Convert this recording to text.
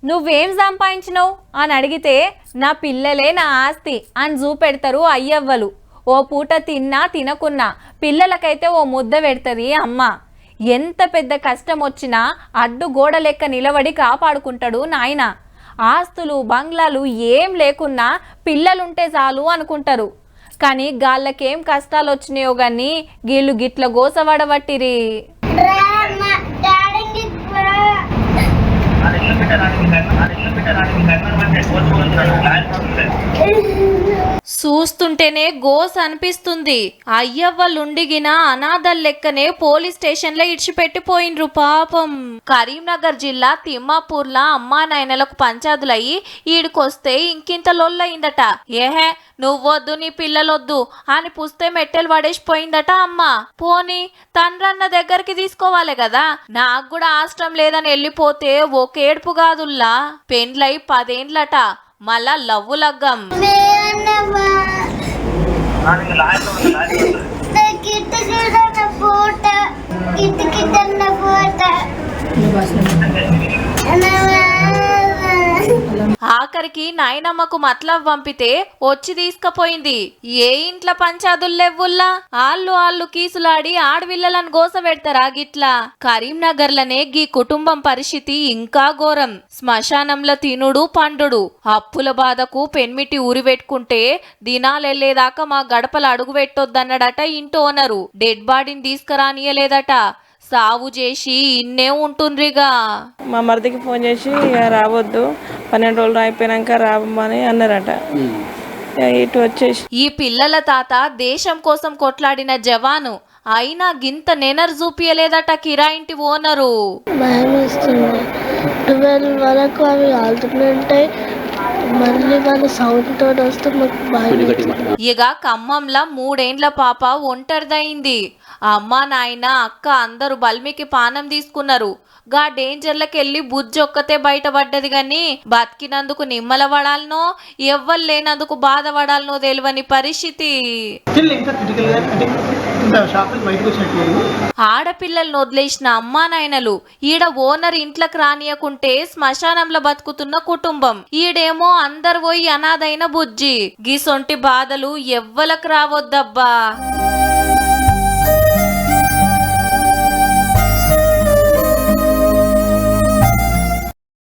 నువ్వేం సంపాదించినావు అని అడిగితే నా పిల్లలే నా ఆస్తి అని చూపెడతారు అయ్యవ్వలు. ఓ పూట తిన్నా తినకున్నా పిల్లలకైతే ఓ ముద్ద పెడుతుంది అమ్మ. ఎంత పెద్ద కష్టం వచ్చినా అడ్డు గోడ లెక్క నిలబడి కాపాడుకుంటాడు నాయన. ఆస్తులు బంగ్లాలు ఏం లేకున్నా పిల్లలుంటే చాలు అనుకుంటారు. కానీ గాళ్ళకేం కష్టాలు వచ్చినాయో గాని గీళ్ళు గిట్ల గోసవడబట్టిరి. చూస్తుంటేనే గోస్ అనిపిస్తుంది. అయ్యవ్వలుండిగిన అనాథల్ లెక్కనే పోలీస్ స్టేషన్ లో ఇడిచిపెట్టిపోయిండ్రు పాపం. కరీంనగర్ జిల్లా తిమ్మాపూర్లా అమ్మా నాయనలకు పంచాదులయ్యి ఈడికొస్తే ఇంకింత లొల్లయిందట. ఏహే నువ్వొద్దు నీ పిల్లలొద్దు అని పుస్తే మెట్టెలు పడేసిపోయిందట అమ్మ. పోనీ తండ్రన్న దగ్గరికి తీసుకోవాలి కదా. నాకు కూడా ఆశ్రమం లేదని వెళ్ళిపోతే ఒకేడుపు కాదుల్లా పెండ్లై 10 ఏండ్లట. మళ్ళా లవ్వు లగ్గం. ఆఖరికి నాయనమ్మకు మతలబ్ పంపితే వచ్చి తీసుకుపోయింది. ఏ ఇంట్లో పంచాదుల్లెవ్వుల్లా ఆళ్ళు కీసులాడి ఆడవిల్లలను గోస పెడతారా గిట్లా. కరీంనగర్ లనే గీ కుటుంబం పరిస్థితి ఇంకా ఘోరం. శ్మశానంలో తినుడు పండుడు, అప్పుల బాధకు పెన్మిటి ఊరి పెట్టుకుంటే దినాలెళ్లేదాకా మా గడపలు అడుగు పెట్టొద్దన్నాడట ఇంటి ఓనరు. డెడ్ బాడీని తీసుకురానియలేదట. సాగు చేసి ఇన్నే ఉంటుండ్రిగా. మా మరిదికి ఫోన్ చేసి రావద్దు 12 రోజులు అయిపోయినాక రావమ్మని అన్నారట. ఇటు వచ్చేసి ఈ పిల్లల తాత దేశం కోసం కొట్లాడిన జవాను అయినా గింత నెనర్ చూపియలేదట కిరాయింటి ఓనరు. భయం వేస్తుంది. 12 వరకు అవి ఆడుతుంటాయి. మళ్ళీ వాళ్ళ సౌండ్ తోటి వస్తే మాకు భయం. ఇక ఖమ్మంలా 3 ఏండ్ల పాప ఒంటరిదయింది. అమ్మ నాయన అక్క అందరూ బల్మికి పానం తీసుకున్నారు. గా డేంజర్లకెళ్ళి బుజ్జి ఒక్కతే బయటపడ్డది గాని బతికినందుకు నిమ్మల పడాలనో ఎవ్వరు లేనందుకు బాధపడాలనో తెలియని పరిస్థితి. ఆడపిల్లలను వదిలేసిన అమ్మా నాయనలు ఈడ ఓనర్ ఇంట్లోకి రానియకుంటే శ్మశానంలో బతుకుతున్న కుటుంబం. ఈడేమో అందరు పోయి అనాథైన బుజ్జి. గీసొంటి బాధలు ఎవ్వలకు రావద్దబ్బా.